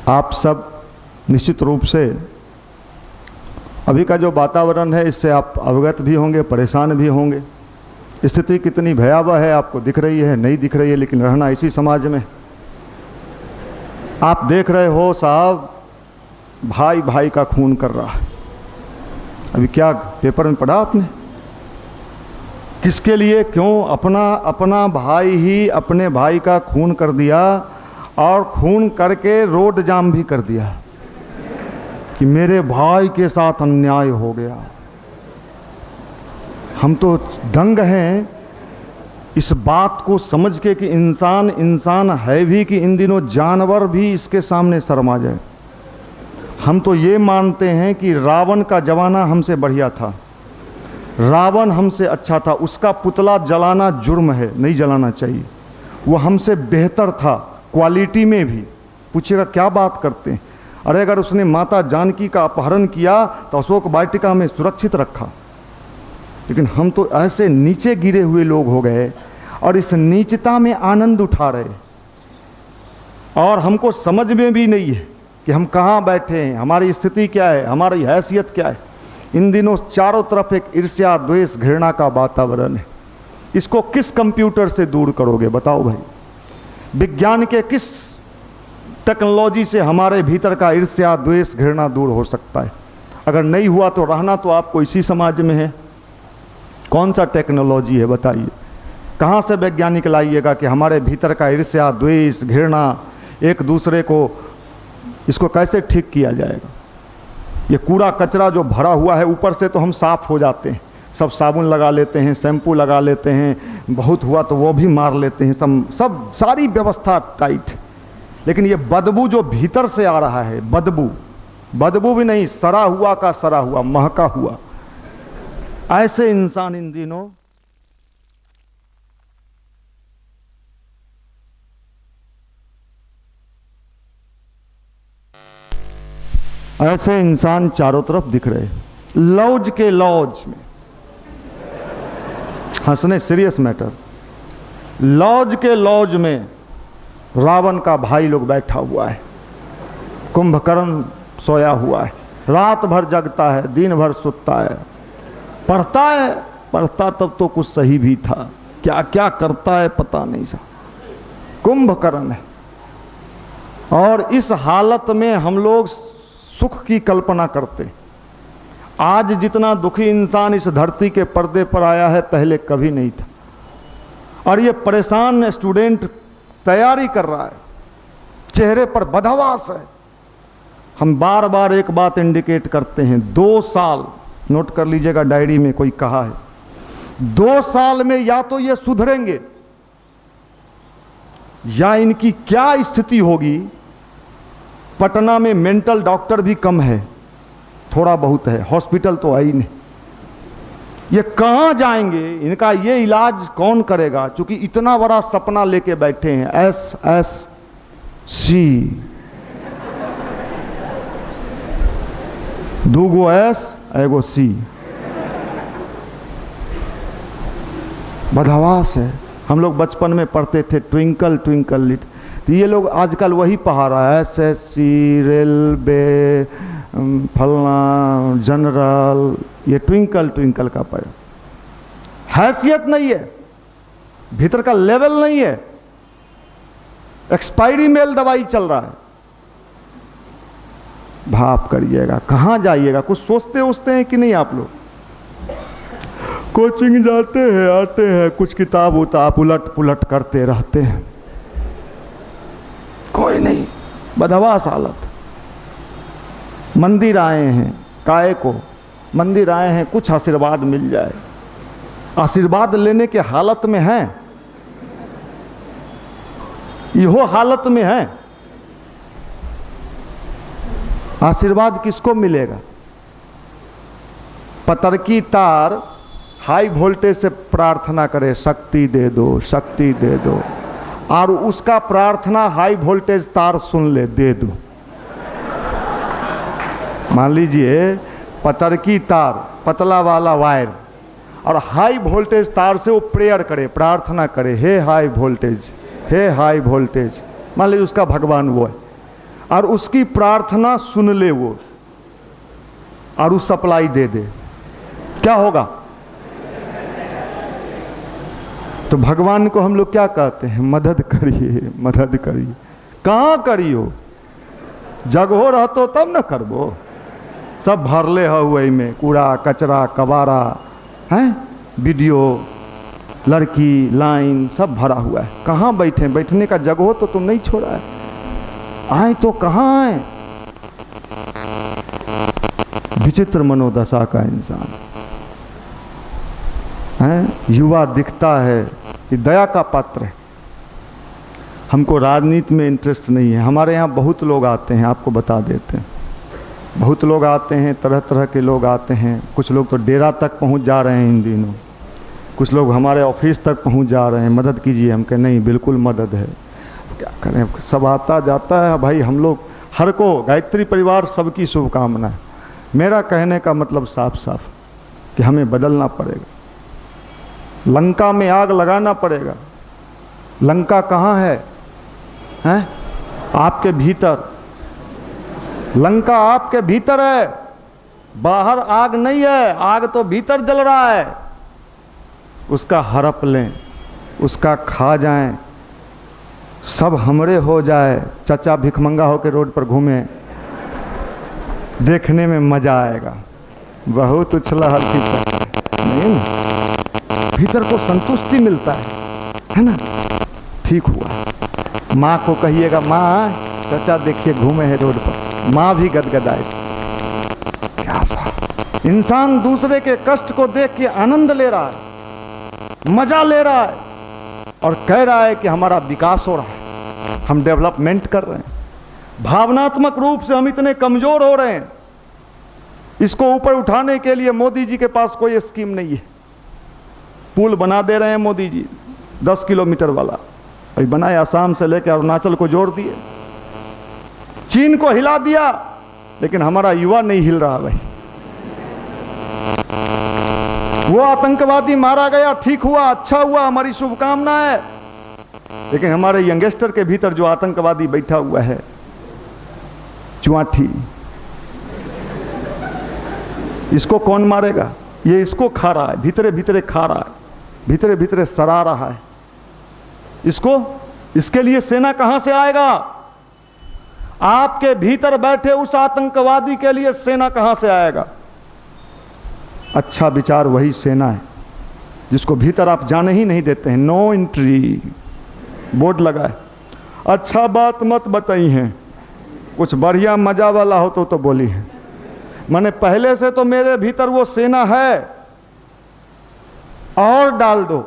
आप सब निश्चित रूप से अभी का जो वातावरण है इससे आप अवगत भी होंगे, परेशान भी होंगे। स्थिति कितनी भयावह है आपको दिख रही है, नहीं दिख रही है, लेकिन रहना इसी समाज में। आप देख रहे हो साहब, भाई भाई का खून कर रहा है। अभी क्या पेपर में पढ़ा आपने? किसके लिए, क्यों? अपना भाई ही अपने भाई का खून कर दिया, और खून करके रोड जाम भी कर दिया कि मेरे भाई के साथ अन्याय हो गया। हम तो दंग हैं इस बात को समझ के कि इंसान इंसान है भी कि इन दिनों जानवर भी इसके सामने शर्मा जाए। हम तो ये मानते हैं कि रावण का जमाना हमसे बढ़िया था, रावण हमसे अच्छा था, उसका पुतला जलाना जुर्म है, नहीं जलाना चाहिए। वो हमसे बेहतर था क्वालिटी में भी। पूछेगा क्या बात करते हैं? अरे अगर उसने माता जानकी का अपहरण किया तो अशोक वाटिका में सुरक्षित रखा, लेकिन हम तो ऐसे नीचे गिरे हुए लोग हो गए और इस नीचता में आनंद उठा रहे, और हमको समझ में भी नहीं है कि हम कहाँ बैठे हैं, हमारी स्थिति क्या है, हमारी हैसियत क्या है। इन दिनों चारों तरफ एक ईर्ष्या, द्वेष, घृणा का वातावरण है। इसको किस कंप्यूटर से दूर करोगे बताओ भाई? विज्ञान के किस टेक्नोलॉजी से हमारे भीतर का ईर्ष्या, द्वेष, घृणा दूर हो सकता है? अगर नहीं हुआ तो रहना तो आपको इसी समाज में है। कौन सा टेक्नोलॉजी है बताइए? कहाँ से वैज्ञानिक लाइएगा कि हमारे भीतर का ईर्ष्या, द्वेष, घृणा, एक दूसरे को, इसको कैसे ठीक किया जाएगा? ये कूड़ा कचरा जो भरा हुआ है, ऊपर से तो हम साफ हो जाते हैं, सब साबुन लगा लेते हैं, शैम्पू लगा लेते हैं, बहुत हुआ तो वो भी मार लेते हैं, सब सारी व्यवस्था टाइट। लेकिन ये बदबू जो भीतर से आ रहा है, बदबू भी नहीं, सड़ा हुआ का सड़ा हुआ, महका हुआ, ऐसे इंसान इन दिनों ऐसे इंसान चारों तरफ दिख रहे हैं। लॉज के लॉज में, हंसने सीरियस मैटर, लॉज के लॉज में रावण का भाई लोग बैठा हुआ है, कुंभकर्ण सोया हुआ है, रात भर जगता है, दिन भर सुतता है, पढ़ता तब तो कुछ सही भी था, क्या क्या करता है पता नहीं सा, कुंभकर्ण है। और इस हालत में हम लोग सुख की कल्पना करते। आज जितना दुखी इंसान इस धरती के पर्दे पर आया है पहले कभी नहीं था। और ये परेशान स्टूडेंट तैयारी कर रहा है, चेहरे पर बदहवास है। हम बार बार एक बात इंडिकेट करते हैं, 2 साल, नोट कर लीजिएगा डायरी में, कोई कहा है 2 साल में या तो ये सुधरेंगे या इनकी क्या स्थिति होगी। पटना में मेंटल डॉक्टर भी कम है, थोड़ा बहुत है, हॉस्पिटल तो है ही नहीं। ये कहाँ जाएंगे, इनका ये इलाज कौन करेगा? क्योंकि इतना बड़ा सपना लेके बैठे हैं, SSC, 2 S 1 C, बदहवास है। हम लोग बचपन में पढ़ते थे ट्विंकल ट्विंकल लिटिल, तो ये लोग आजकल वही पढ़ा रहा है, SSC, रेलवे, फलना, जनरल, ये ट्विंकल ट्विंकल का पढ़। हैसियत नहीं है, भीतर का लेवल नहीं है, एक्सपायरी मेल दवाई चल रहा है। भाप करिएगा, कहाँ जाइएगा? कुछ सोचते हैं कि नहीं आप लोग? कोचिंग जाते हैं, आते हैं, कुछ किताब उताब उलट पुलट करते रहते हैं, कोई नहीं, बदहवास हालत। मंदिर आए हैं, काहे को मंदिर आए हैं? कुछ आशीर्वाद मिल जाए, आशीर्वाद लेने के हालत में हैं, इहो हालत में हैं। आशीर्वाद किसको मिलेगा? पतर की तार हाई वोल्टेज से प्रार्थना करे, शक्ति दे दो, शक्ति दे दो, और उसका प्रार्थना हाई वोल्टेज तार सुन ले, दे दो। मान लीजिए पतर की तार, पतला वाला वायर, और हाई वोल्टेज तार से वो प्रेयर करे, प्रार्थना करे, हे हाई वोल्टेज, हे हाई वोल्टेज। मान लीजिए उसका भगवान वो है, और उसकी प्रार्थना सुन ले वो और वो सप्लाई दे दे, क्या होगा? तो भगवान को हम लोग क्या कहते हैं? मदद करिए, मदद करिए। कहाँ करियो? जगहो रहतो तब न करबो। सब भरले हुए में कूड़ा कचरा कबाड़ा है, वीडियो लड़की लाइन सब भरा हुआ है। कहाँ बैठे? बैठने का जगह हो तो तुम नहीं छोड़ा है। आए तो कहाँ आए? विचित्र मनोदशा का इंसान है। युवा दिखता है कि दया का पात्र है। हमको राजनीति में इंटरेस्ट नहीं है। हमारे यहाँ बहुत लोग आते हैं, आपको बता देते हैं, बहुत लोग आते हैं, तरह तरह के लोग आते हैं। कुछ लोग तो डेरा तक पहुँच जा रहे हैं इन दिनों, कुछ लोग हमारे ऑफिस तक पहुँच जा रहे हैं, मदद कीजिए। हम कहें नहीं, बिल्कुल मदद है, क्या करें, सब आता जाता है भाई। हम लोग हर को, गायत्री परिवार सबकी शुभकामना है। मेरा कहने का मतलब साफ साफ कि हमें बदलना पड़ेगा। लंका में आग लगाना पड़ेगा। लंका कहाँ है? हैं? आपके भीतर। लंका आपके भीतर है, बाहर आग नहीं है। आग तो भीतर जल रहा है। उसका हड़प लें, उसका खा जाएं, सब हमरे हो जाए। चचा भिखमंगा होकर रोड पर घूमे, देखने में मजा आएगा। बहुत उछला हल्की नहीं, भीतर को संतुष्टि मिलता है ना। ठीक हुआ। माँ को कहिएगा, माँ चचा देखिए घूमे हैं रोड पर, माँ भी गदगदाए। क्या सा इंसान दूसरे के कष्ट को देख के आनंद ले रहा है, मजा ले रहा है और कह रहा है कि हमारा विकास हो रहा है, हम डेवलपमेंट कर रहे हैं। भावनात्मक रूप से हम इतने कमजोर हो रहे हैं। इसको ऊपर उठाने के लिए मोदी जी के पास कोई स्कीम नहीं है। पुल बना दे रहे हैं मोदी जी, 10 किलोमीटर वाला अभी बनाए, असम से लेकर अरुणाचल को जोड़ दिए, चीन को हिला दिया, लेकिन हमारा युवा नहीं हिल रहा भाई। वो आतंकवादी मारा गया, ठीक हुआ, अच्छा हुआ, हमारी शुभकामना है। लेकिन हमारे यंगस्टर के भीतर जो आतंकवादी बैठा हुआ है, चुआठी, इसको कौन मारेगा? ये इसको खा रहा है, भीतरे भीतरे खा रहा है, भीतरे भीतरे सड़ा रहा है इसको। इसके लिए सेना कहां से आएगा? आपके भीतर बैठे उस आतंकवादी के लिए सेना कहां से आएगा? अच्छा विचार वही सेना है जिसको भीतर आप जाने ही नहीं देते हैं। नो एंट्री बोर्ड लगा है। अच्छा बात मत बताई हैं, कुछ बढ़िया मजा वाला हो तो बोली है। मैंने पहले से तो मेरे भीतर वो सेना है, और डाल दो।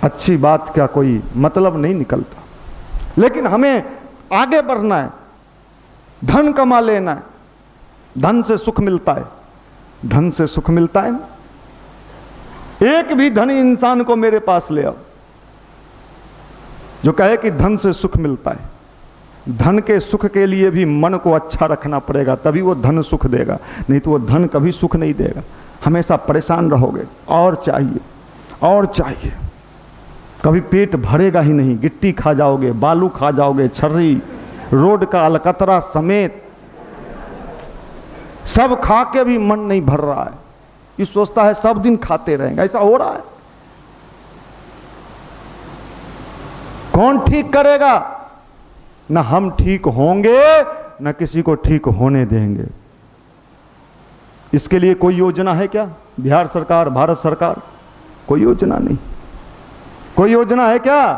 अच्छी बात का कोई मतलब नहीं निकलता। लेकिन हमें आगे बढ़ना है, धन कमा लेना है। धन से सुख मिलता है, धन से सुख मिलता है। एक भी धनी इंसान को मेरे पास ले आओ जो कहे कि धन से सुख मिलता है। धन के सुख के लिए भी मन को अच्छा रखना पड़ेगा, तभी वो धन सुख देगा, नहीं तो वो धन कभी सुख नहीं देगा। हमेशा परेशान रहोगे, और चाहिए और चाहिए, कभी पेट भरेगा ही नहीं। गिट्टी खा जाओगे, बालू खा जाओगे, छर्री, रोड का अलकतरा समेत सब खा के भी मन नहीं भर रहा है। ये सोचता है सब दिन खाते रहेंगे। ऐसा हो रहा है। कौन ठीक करेगा? ना हम ठीक होंगे, ना किसी को ठीक होने देंगे। इसके लिए कोई योजना है क्या? बिहार सरकार, भारत सरकार, कोई योजना नहीं। कोई योजना है क्या?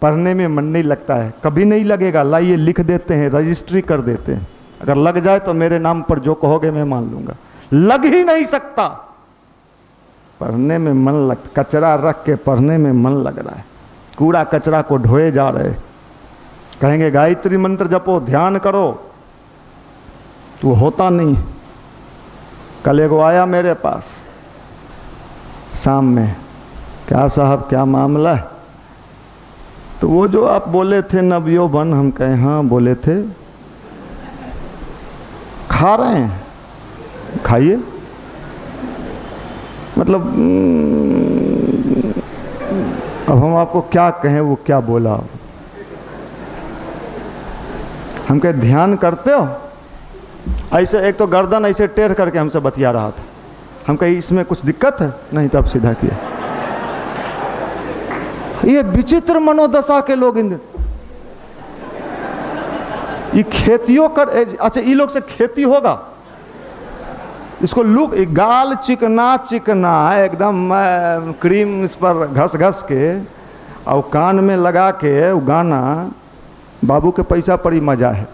पढ़ने में मन नहीं लगता है, कभी नहीं लगेगा। लाइए लिख देते हैं, रजिस्ट्री कर देते हैं, अगर लग जाए तो मेरे नाम पर जो कहोगे मैं मान लूंगा। लग ही नहीं सकता। पढ़ने में मन लग, कचरा रख के पढ़ने में मन लग रहा है। कूड़ा कचरा को ढोए जा रहे। कहेंगे गायत्री मंत्र जपो, ध्यान करो, तो होता नहीं। कल एगो आया मेरे पास शाम में, क्या साहब क्या मामला है? तो वो जो आप बोले थे नवयौवन, हम कहे हाँ बोले थे। खा रहे हैं, खाइए। मतलब अब हम आपको क्या कहें, वो क्या बोला। हम कहे ध्यान करते हो? ऐसे एक तो गर्दन ऐसे टेढ़ करके हमसे बतिया रहा था। हम कहे इसमें कुछ दिक्कत है? नहीं, तो अब सीधा किया। ये विचित्र मनोदशा के लोग ये खेतियों कर, अच्छा ये लोग से खेती होगा? इसको लुक, गाल चिकना चिकना एकदम क्रीम इस पर घस घस के और कान में लगा के वो गाना, बाबू के पैसा पर ही मजा है।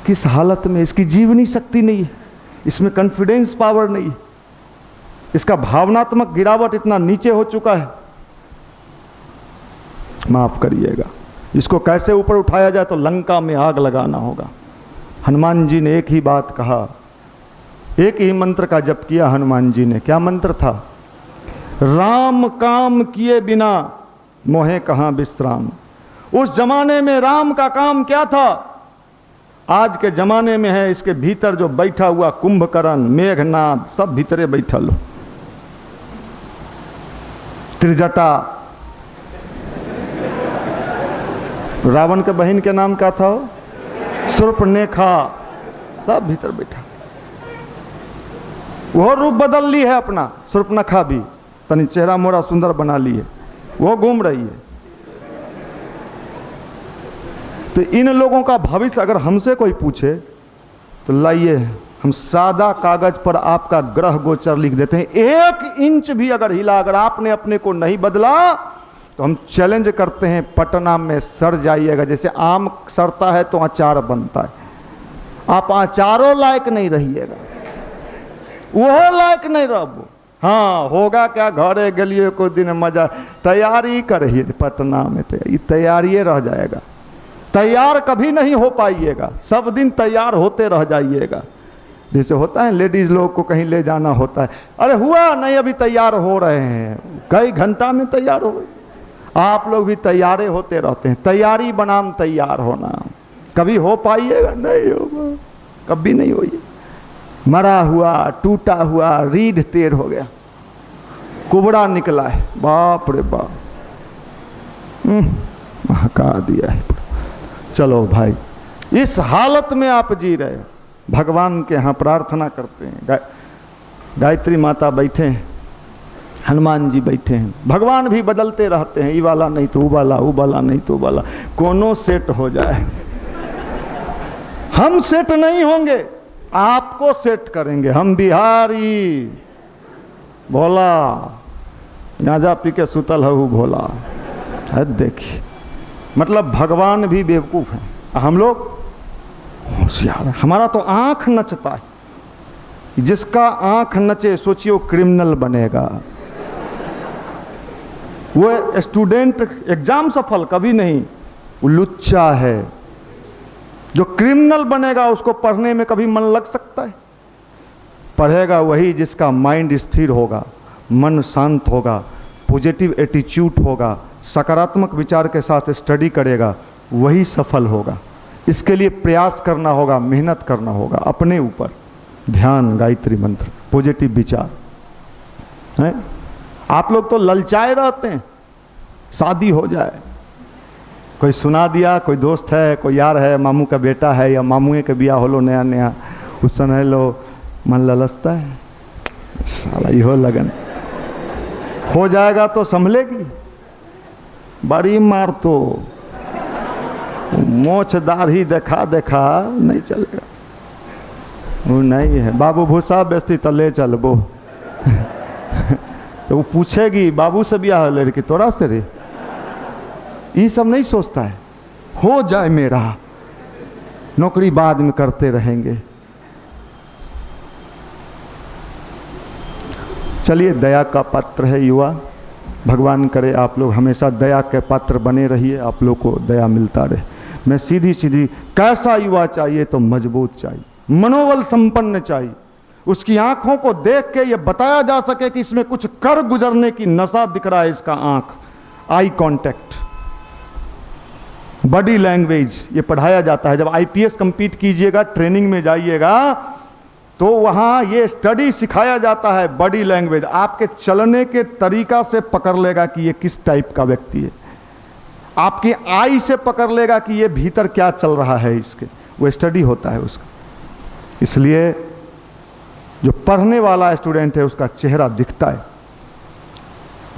किस हालत में, इसकी जीवनी शक्ति नहीं है, इसमें कॉन्फिडेंस पावर नहीं है, इसका भावनात्मक गिरावट इतना नीचे हो चुका है। माफ करिएगा, इसको कैसे ऊपर उठाया जाए? तो लंका में आग लगाना होगा। हनुमान जी ने एक ही बात कहा, एक ही मंत्र का जप किया हनुमान जी ने। क्या मंत्र था? राम काम किए बिना मोहे कहां विश्राम। उस जमाने में राम का काम क्या था? आज के जमाने में है इसके भीतर जो बैठा हुआ कुंभकर्ण, मेघनाद, सब भीतरे बैठा लो। त्रिजटा, रावण के बहन के नाम क्या था? शूर्पणखा, सब भीतर बैठा। वो रूप बदल ली है अपना, शूर्पणखा भी तनी चेहरा मोरा सुंदर बना ली है, वो घूम रही है। तो इन लोगों का भविष्य अगर हमसे कोई पूछे तो लाइए हम सादा कागज पर आपका ग्रह गोचर लिख देते हैं। 1 इंच भी अगर हिला, अगर आपने अपने को नहीं बदला तो हम चैलेंज करते हैं पटना में सड़ जाइएगा। जैसे आम सड़ता है तो अचार बनता है, आप अचारों लायक नहीं रहिएगा, वो लायक नहीं रहो। हाँ होगा क्या, घरे गलिए को दिन मजा, तैयारी करिए पटना में, तैयारी रह जाएगा। तैयार कभी नहीं हो पाइएगा, सब दिन तैयार होते रह जाइएगा। जैसे होता है लेडीज लोग को कहीं ले जाना होता है, अरे हुआ नहीं अभी तैयार हो रहे हैं, कई घंटा में तैयार हो गए। आप लोग भी तैयारे होते रहते हैं, तैयारी बनाम तैयार होना। कभी हो पाइएगा? नहीं होगा, कभी नहीं होइए। मरा हुआ, टूटा हुआ, रीढ़ टेढ़ हो गया, कुबड़ा निकला है, बाप रे बाप, महका दिया है। चलो भाई, इस हालत में आप जी रहे हो, भगवान के यहाँ प्रार्थना करते हैं। गायत्री माता बैठे हैं, हनुमान जी बैठे हैं, भगवान भी बदलते रहते हैं, ये वाला नहीं तो वो वाला, वो वाला नहीं तो वो वाला, कोनो सेट हो जाए। हम सेट नहीं होंगे, आपको सेट करेंगे। हम बिहारी भोला, गांजा पी के सुतल हूँ भोला है। देखिए मतलब भगवान भी बेवकूफ है, हम लोग होशियार। हमारा तो आंख नचता है, जिसका आंख नचे सोचियो क्रिमिनल बनेगा। वो स्टूडेंट एग्जाम सफल कभी नहीं, वो लुच्चा है। जो क्रिमिनल बनेगा उसको पढ़ने में कभी मन लग सकता है? पढ़ेगा वही जिसका माइंड स्थिर होगा, मन शांत होगा, पॉजिटिव एटीट्यूड होगा, सकारात्मक विचार के साथ स्टडी करेगा, वही सफल होगा। इसके लिए प्रयास करना होगा, मेहनत करना होगा अपने ऊपर। ध्यान, गायत्री मंत्र, पॉजिटिव विचार है। आप लोग तो ललचाए रहते हैं, शादी हो जाए, कोई सुना दिया, कोई दोस्त है, कोई यार है, मामू का बेटा है या मामूए के बिया हो लो नया नया, उस समय लो, मन ललचता है, साला यो लगन हो जाएगा तो संभलेगी, बड़ी मार तो मोछदार ही देखा देखा नहीं चलेगा। वो नहीं है, बाबू भूसा बेचती तो ले चल बो। तो वो पूछेगी बाबू से ब्याह लड़की तोरा से रे, ये सब नहीं सोचता है। हो जाए मेरा, नौकरी बाद में करते रहेंगे। चलिए, दया का पात्र है युवा, भगवान करे आप लोग हमेशा दया के पात्र बने रहिए, आप लोग को दया मिलता रहे। मैं सीधी सीधी, कैसा युवा चाहिए? तो मजबूत चाहिए, मनोबल संपन्न चाहिए, उसकी आंखों को देख के ये बताया जा सके कि इसमें कुछ कर गुजरने की नशा दिख रहा है। इसका आंख, आई कांटेक्ट, बॉडी लैंग्वेज, ये पढ़ाया जाता है। जब आईपीएस कंप्लीट कीजिएगा, ट्रेनिंग में जाइएगा, तो वहाँ ये स्टडी सिखाया जाता है। बॉडी लैंग्वेज आपके चलने के तरीका से पकड़ लेगा कि ये किस टाइप का व्यक्ति है। आपकी आई से पकड़ लेगा कि ये भीतर क्या चल रहा है इसके, वो स्टडी होता है उसका। इसलिए जो पढ़ने वाला स्टूडेंट है उसका चेहरा दिखता है,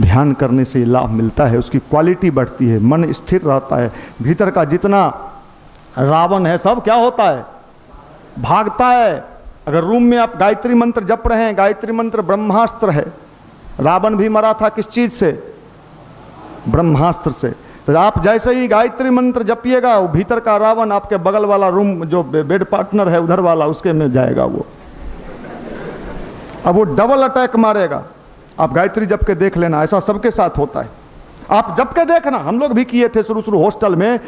ध्यान करने से लाभ मिलता है, उसकी क्वालिटी बढ़ती है, मन स्थिर रहता है। भीतर का जितना रावण है सब क्या होता है, भागता है। अगर रूम में आप गायत्री मंत्र जप रहे हैं, गायत्री मंत्र ब्रह्मास्त्र है। रावण भी मरा था किस चीज से, ब्रह्मास्त्र से। तो आप जैसे ही गायत्री मंत्र जपिएगा, वो भीतर का रावण आपके बगल वाला रूम जो बेड पार्टनर है उधर वाला, उसके में जाएगा वो, अब वो डबल अटैक मारेगा। आप गायत्री जप के देख लेना, ऐसा सबके साथ होता है। आप जप के देखना, हम लोग भी किए थे शुरू हॉस्टल में,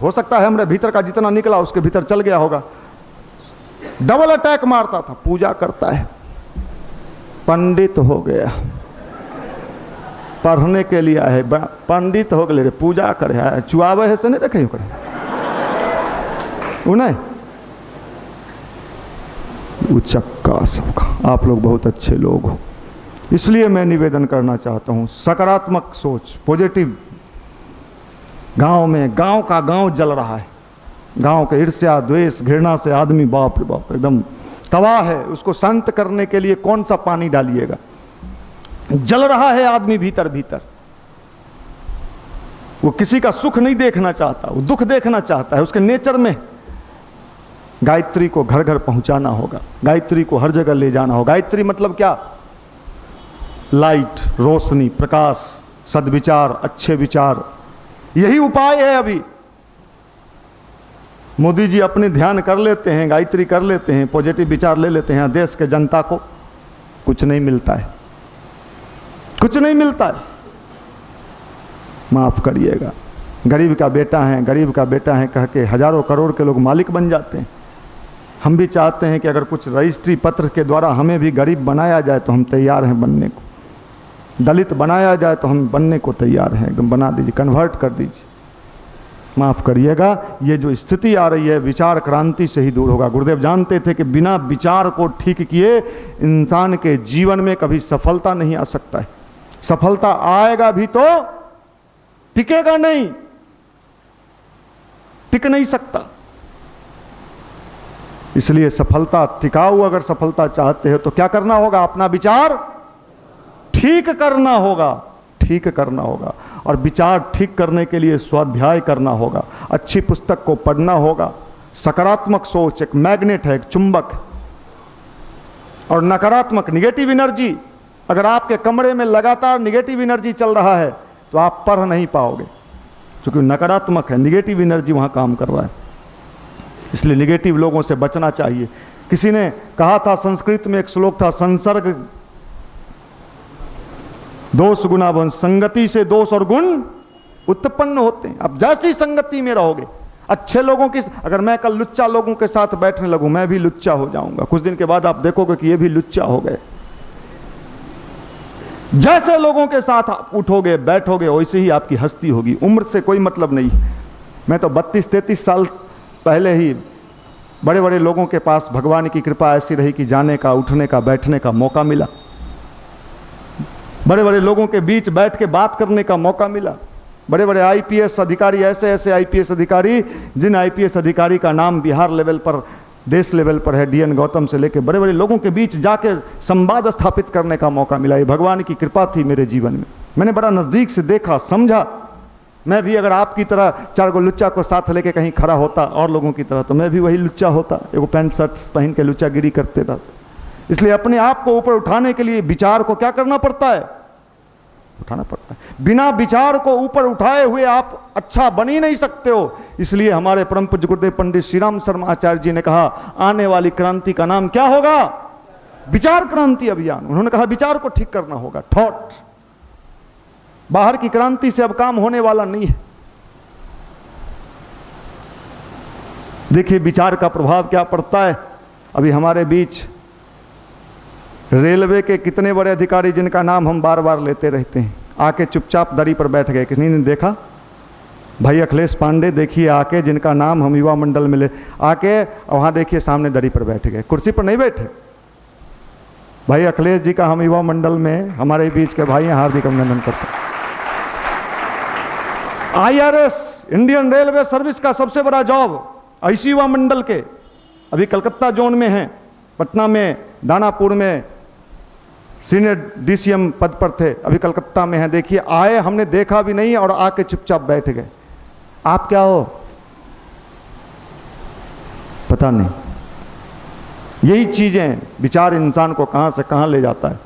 हो सकता है हमारे भीतर का जितना निकला उसके भीतर चल गया होगा। डबल अटैक मारता था। पूजा करता है, पंडित हो गया, पढ़ने के लिए आए, पंडित हो गए, पूजा करे, चुआवे है से नहीं देखे उन्हें उचक्का सबका। आप लोग बहुत अच्छे लोग हो, इसलिए मैं निवेदन करना चाहता हूं, सकारात्मक सोच, पॉजिटिव। गांव में गांव का गांव जल रहा है, गांव के ईर्ष्या द्वेष घृणा से आदमी बाप रे बाप एकदम तबाह है। उसको शांत करने के लिए कौन सा पानी डालिएगा, जल रहा है आदमी भीतर भीतर। वो किसी का सुख नहीं देखना चाहता, वो दुख देखना चाहता है, उसके नेचर में। गायत्री को घर घर पहुंचाना होगा, गायत्री को हर जगह ले जाना होगा। गायत्री मतलब क्या, लाइट, रोशनी, प्रकाश, सद्विचार, अच्छे विचार, यही उपाय है। अभी मोदी जी अपने ध्यान कर लेते हैं, गायत्री कर लेते हैं, पॉजिटिव विचार ले लेते हैं, देश के जनता को कुछ नहीं मिलता है, कुछ नहीं मिलता है। माफ करिएगा, गरीब का बेटा है, गरीब का बेटा है कह के हजारों करोड़ के लोग मालिक बन जाते हैं। हम भी चाहते हैं कि अगर कुछ रजिस्ट्री पत्र के द्वारा हमें भी गरीब बनाया जाए तो हम तैयार हैं बनने को, दलित बनाया जाए तो हम बनने को तैयार हैं, एकदम बना दीजिए, कन्वर्ट कर दीजिए। माफ करिएगा, ये जो स्थिति आ रही है विचार क्रांति से ही दूर होगा। गुरुदेव जानते थे कि बिना विचार को ठीक किए इंसान के जीवन में कभी सफलता नहीं आ सकता है। सफलता आएगा भी तो टिकेगा नहीं, टिक नहीं सकता। इसलिए सफलता, टिकाऊ अगर सफलता चाहते हो तो क्या करना होगा, अपना विचार ठीक करना होगा, ठीक करना होगा। और विचार ठीक करने के लिए स्वाध्याय करना होगा, अच्छी पुस्तक को पढ़ना होगा। सकारात्मक सोच एक मैग्नेट है, एक चुंबक। और नकारात्मक निगेटिव एनर्जी, अगर आपके कमरे में लगातार निगेटिव एनर्जी चल रहा है तो आप पढ़ नहीं पाओगे, क्योंकि नकारात्मक है, निगेटिव एनर्जी वहां काम कर रहा है। इसलिए निगेटिव लोगों से बचना चाहिए। किसी ने कहा था, संस्कृत में एक श्लोक था, संसर्ग दोष गुना बन, संगति से दोष और गुण उत्पन्न होते हैं। अब जैसी संगति में रहोगे, अच्छे लोगों की, अगर मैं कल लुच्चा लोगों के साथ बैठने लगूं, मैं भी लुच्चा हो जाऊंगा। कुछ दिन के बाद आप देखोगे कि ये भी लुच्चा हो गए। जैसे लोगों के साथ आप उठोगे बैठोगे वैसे ही आपकी हस्ती होगी। उम्र से कोई मतलब नहीं। मैं तो 32-33 साल पहले ही बड़े बड़े लोगों के पास भगवान की कृपा ऐसी रही कि जाने का, उठने का, बैठने का मौका मिला। बड़े बड़े लोगों के बीच बैठ के बात करने का मौका मिला। बड़े बड़े आईपीएस अधिकारी, ऐसे ऐसे आईपीएस अधिकारी, जिन आईपीएस अधिकारी का नाम बिहार लेवल पर, देश लेवल पर है, डीएन गौतम से लेकर बड़े बड़े लोगों के बीच जाके संवाद स्थापित करने का मौका मिला। ये भगवान की कृपा थी मेरे जीवन में। मैंने बड़ा नज़दीक से देखा, समझा। मैं भी अगर आपकी तरह 4 गो लुच्चा को साथ लेके कहीं खड़ा होता और लोगों की तरह, तो मैं भी वही लुच्चा होता, एगो पैंट शर्ट पहन के लुच्चागिरी करते रहता। इसलिए अपने आप को ऊपर उठाने के लिए विचार को क्या करना पड़ता है, उठाना पड़ता है। बिना विचार को ऊपर उठाए हुए आप अच्छा बन ही नहीं सकते हो। इसलिए हमारे परम पूज्य गुरुदेव पंडित श्री राम शर्मा आचार्य जी ने कहा, आने वाली क्रांति का नाम क्या होगा, विचार क्रांति अभियान। उन्होंने कहा विचार को ठीक करना होगा, थॉट। बाहर की क्रांति से अब काम होने वाला नहीं है। देखिए विचार का प्रभाव क्या पड़ता है। अभी हमारे बीच रेलवे के कितने बड़े अधिकारी जिनका नाम हम बार बार लेते रहते हैं, आके चुपचाप दरी पर बैठ गए। किसी ने देखा, भाई अखिलेश पांडे देखिए आके, जिनका नाम हम युवा मंडल में ले, आके वहां देखिए सामने दरी पर बैठ गए, कुर्सी पर नहीं बैठे। भाई अखिलेश जी का हम युवा मंडल में हमारे बीच के भाई हार्दिक अभिनंदन करते हैं। IRS इंडियन रेलवे सर्विस का सबसे बड़ा जॉब ऐसी युवा मंडल के अभी कलकत्ता जोन में हैं, पटना में, दानापुर में सीनियर DCM पद पर थे, अभी कलकत्ता में हैं। देखिए आए, हमने देखा भी नहीं और आके चुपचाप बैठ गए। आप क्या हो पता नहीं। यही चीजें विचार इंसान को कहां से कहां ले जाता है।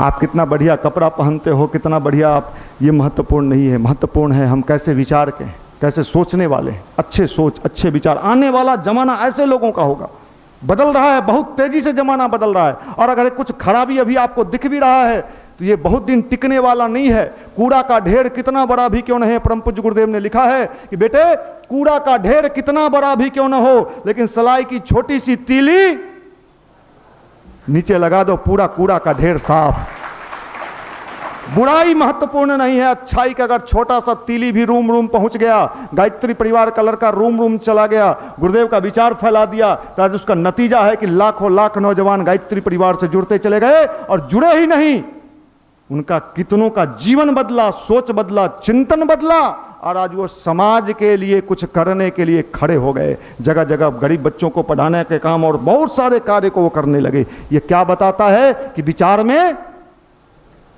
आप कितना बढ़िया कपड़ा पहनते हो, कितना बढ़िया आप, ये महत्वपूर्ण नहीं है। महत्वपूर्ण है हम कैसे विचार के, कैसे सोचने वाले हैं, अच्छे सोच अच्छे विचार। आने वाला जमाना ऐसे लोगों का होगा, बदल रहा है, बहुत तेजी से जमाना बदल रहा है। और अगर कुछ खराबी अभी आपको दिख भी रहा है तो ये बहुत दिन टिकने वाला नहीं है। कूड़ा का ढेर कितना बड़ा भी क्यों न है, परम पूज्य गुरुदेव ने लिखा है कि बेटे कूड़ा का ढेर कितना बड़ा भी क्यों न हो, लेकिन सलाई की छोटी सी तीली नीचे लगा दो, पूरा कूड़ा का ढेर साफ। बुराई महत्वपूर्ण नहीं है, अच्छाई का अगर छोटा सा तीली भी रूम रूम पहुंच गया, गायत्री परिवार का लड़का रूम रूम चला गया, गुरुदेव का विचार फैला दिया, तो आज उसका नतीजा है कि लाखों लाख नौजवान गायत्री परिवार से जुड़ते चले गए और जुड़े ही नहीं, उनका कितनों का जीवन बदला, सोच बदला, चिंतन बदला और आज वो समाज के लिए कुछ करने के लिए खड़े हो गए। जगह जगह गरीब बच्चों को पढ़ाने के काम और बहुत सारे कार्य को वो करने लगे। ये क्या बताता है कि विचार में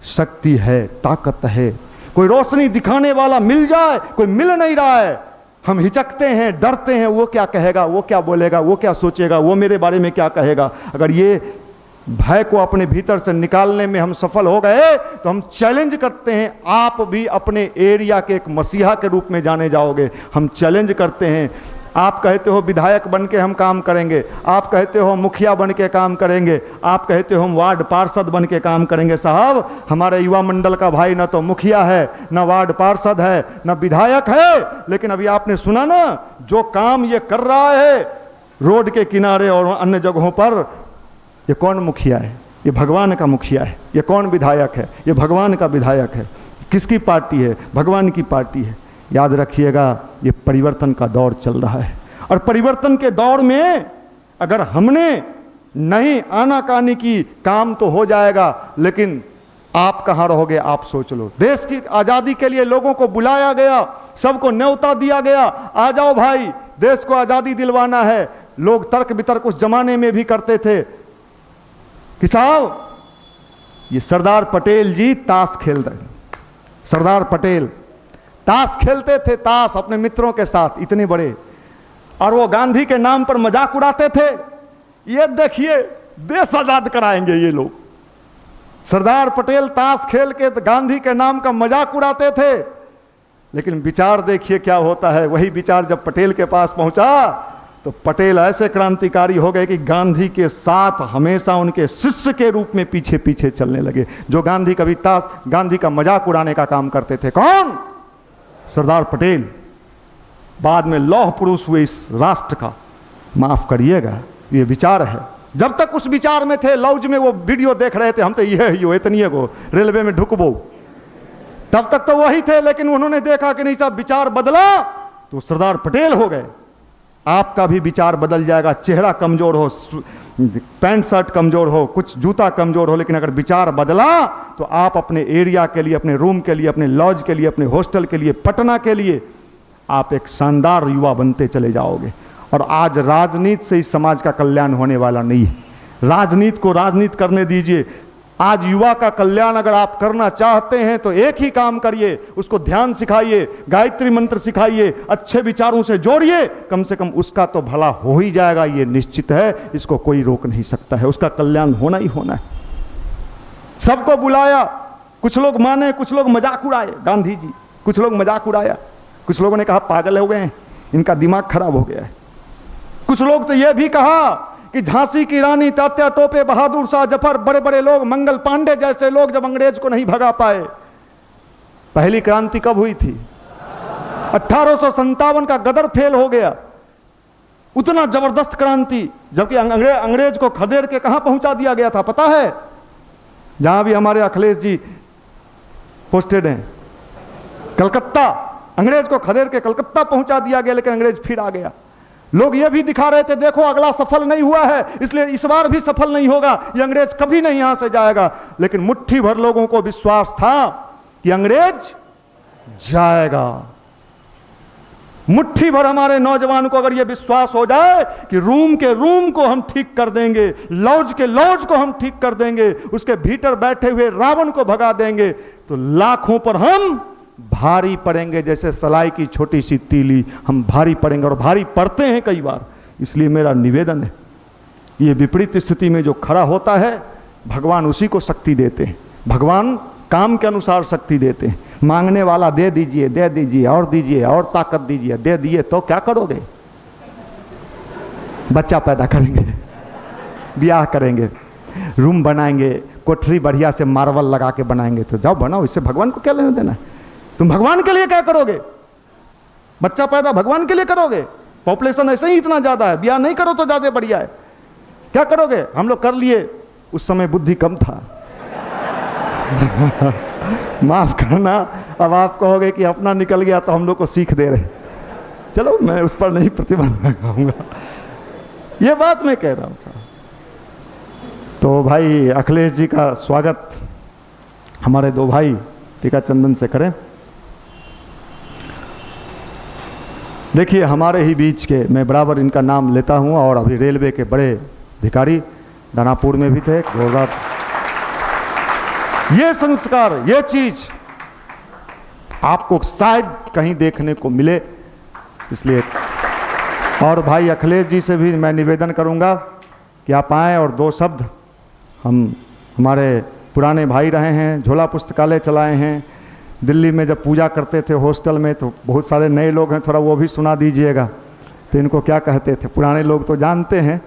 शक्ति है, ताकत है। कोई रोशनी दिखाने वाला मिल जाए, कोई मिल नहीं रहा है, हम हिचकते हैं, डरते हैं, वो क्या कहेगा, वो क्या बोलेगा, वो क्या सोचेगा, वो मेरे बारे में क्या कहेगा। अगर ये भय को अपने भीतर से निकालने में हम सफल हो गए तो हम चैलेंज करते हैं, आप भी अपने एरिया के एक मसीहा के रूप में जाने जाओगे। हम चैलेंज करते हैं, आप कहते हो विधायक बन के हम काम करेंगे, आप कहते हो मुखिया बन के काम करेंगे, आप कहते हो हम वार्ड पार्षद बन के काम करेंगे। साहब हमारे युवा मंडल का भाई न तो मुखिया है, न वार्ड पार्षद है, न विधायक है, लेकिन अभी आपने सुना ना जो काम ये कर रहा है रोड के किनारे और अन्य जगहों पर, ये कौन मुखिया है? ये भगवान का मुखिया है। ये कौन विधायक है? ये भगवान का विधायक है। किसकी पार्टी है? भगवान की पार्टी है। याद रखिएगा ये परिवर्तन का दौर चल रहा है और परिवर्तन के दौर में अगर हमने नहीं आनाकानी की काम तो हो जाएगा, लेकिन आप कहां रहोगे आप सोच लो। देश की आजादी के लिए लोगों को बुलाया गया, सबको न्योता दिया गया, आ जाओ भाई देश को आजादी दिलवाना है। लोग तर्क वितर्क उस जमाने में भी करते थे कि साहब ये सरदार पटेल जी ताश खेल रहे हैं। सरदार पटेल ताश खेलते थे, ताश अपने मित्रों के साथ इतने बड़े, और वो गांधी के नाम पर मजाक उड़ाते थे। ये देखिए देश आजाद कराएंगे ये लोग। सरदार पटेल ताश खेल के गांधी के नाम का मजाक उड़ाते थे, लेकिन विचार देखिए क्या होता है। वही विचार जब पटेल के पास पहुंचा तो पटेल ऐसे क्रांतिकारी हो गए कि गांधी के साथ हमेशा उनके शिष्य के रूप में पीछे पीछे चलने लगे। जो गांधी कभी ताश, गांधी का मजाक उड़ाने का काम करते थे, कौन? सरदार पटेल। बाद में लौह पुरुष हुए इस राष्ट्र का। माफ करिएगा ये विचार है। जब तक उस विचार में थे, लौज में वो वीडियो देख रहे थे, हम तो ये इतनी को रेलवे में ढुकबो, तब तक तो वही थे। लेकिन उन्होंने देखा कि नहीं साहब विचार बदला तो सरदार पटेल हो गए। आपका भी विचार बदल जाएगा। चेहरा कमजोर हो, पैंट शर्ट कमजोर हो, कुछ जूता कमजोर हो, लेकिन अगर विचार बदला तो आप अपने एरिया के लिए, अपने रूम के लिए, अपने लॉज के लिए, अपने हॉस्टल के लिए, पटना के लिए आप एक शानदार युवा बनते चले जाओगे। और आज राजनीति से इस समाज का कल्याण होने वाला नहीं है। राजनीति को राजनीति करने दीजिए। आज युवा का कल्याण अगर आप करना चाहते हैं तो एक ही काम करिए, उसको ध्यान सिखाइए, गायत्री मंत्र सिखाइए, अच्छे विचारों से जोड़िए। कम से कम उसका तो भला हो ही जाएगा, ये निश्चित है, इसको कोई रोक नहीं सकता है। उसका कल्याण होना ही होना है। सबको बुलाया, कुछ लोग माने, कुछ लोग मजाक उड़ाए। गांधी जी, कुछ लोग मजाक उड़ाया, कुछ लोगों ने कहा पागल हो गए हैं, इनका दिमाग खराब हो गया है। कुछ लोग तो यह भी कहा कि झांसी की रानी, तात्या टोपे, बहादुर शाह जफर, बड़े बड़े लोग, मंगल पांडे जैसे लोग जब अंग्रेज को नहीं भगा पाए। पहली क्रांति कब हुई थी? 1857 का गदर फेल हो गया। उतना जबरदस्त क्रांति, जबकि अंग्रेज को खदेड़ के कहां पहुंचा दिया गया था पता है? जहां भी हमारे अखिलेश जी पोस्टेड हैं, कलकत्ता। अंग्रेज को खदेड़ के कलकत्ता पहुंचा दिया गया, लेकिन अंग्रेज फिर आ गया। लोग ये भी दिखा रहे थे देखो अगला सफल नहीं हुआ है, इसलिए इस बार भी सफल नहीं होगा, ये अंग्रेज कभी नहीं यहां से जाएगा। लेकिन मुट्ठी भर लोगों को विश्वास था कि अंग्रेज जाएगा। मुट्ठी भर हमारे नौजवान को अगर यह विश्वास हो जाए कि रूम के रूम को हम ठीक कर देंगे, लॉज के लॉज को हम ठीक कर देंगे, उसके भीतर बैठे हुए रावण को भगा देंगे, तो लाखों पर हम भारी पड़ेंगे। जैसे सलाई की छोटी सी तीली हम भारी पड़ेंगे, और भारी पड़ते हैं कई बार। इसलिए मेरा निवेदन है, ये विपरीत स्थिति में जो खड़ा होता है, भगवान उसी को शक्ति देते हैं। भगवान काम के अनुसार शक्ति देते हैं। मांगने वाला दे दीजिए और दीजिए और ताकत दीजिए, दे दिए तो क्या करोगे? बच्चा पैदा करेंगे, ब्याह करेंगे, रूम बनाएंगे, कोठरी बढ़िया से मार्बल लगा के बनाएंगे, तो जाओ बनाओ, इससे भगवान को क्या लेना देना है? तुम भगवान के लिए क्या करोगे? बच्चा पैदा भगवान के लिए करोगे? पॉपुलेशन ऐसे ही इतना ज्यादा है, ब्याह नहीं करो तो ज्यादा बढ़िया है। क्या करोगे? हम लोग कर लिए, उस समय बुद्धि कम था। माफ करना, अब आप कहोगे कि अपना निकल गया तो हम लोग को सीख दे रहे। चलो मैं उस पर नहीं प्रतिबंध लगाऊंगा, ये बात मैं कह रहा हूं साहब। तो भाई अखिलेश जी का स्वागत हमारे दो भाई टीका चंदन से करें। देखिए हमारे ही बीच के, मैं बराबर इनका नाम लेता हूं, और अभी रेलवे के बड़े अधिकारी दानापुर में भी थे। ये संस्कार, ये चीज आपको शायद कहीं देखने को मिले, इसलिए। और भाई अखिलेश जी से भी मैं निवेदन करूंगा कि आप आएँ और दो शब्द, हम हमारे पुराने भाई रहे हैं, झोला पुस्तकालय चलाए हैं, दिल्ली में जब पूजा करते थे हॉस्टल में, तो बहुत सारे नए लोग हैं, थोड़ा वो भी सुना दीजिएगा। तो इनको क्या कहते थे? पुराने लोग तो जानते हैं,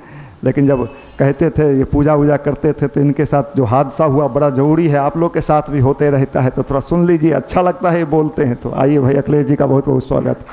लेकिन जब कहते थे ये पूजा वूजा करते थे, तो इनके साथ जो हादसा हुआ बड़ा ज़रूरी है, आप लोग के साथ भी होते रहता है, तो थोड़ा सुन लीजिए, अच्छा लगता है ये बोलते हैं। तो आइए भाई अखिलेश जी का बहुत बहुत स्वागत।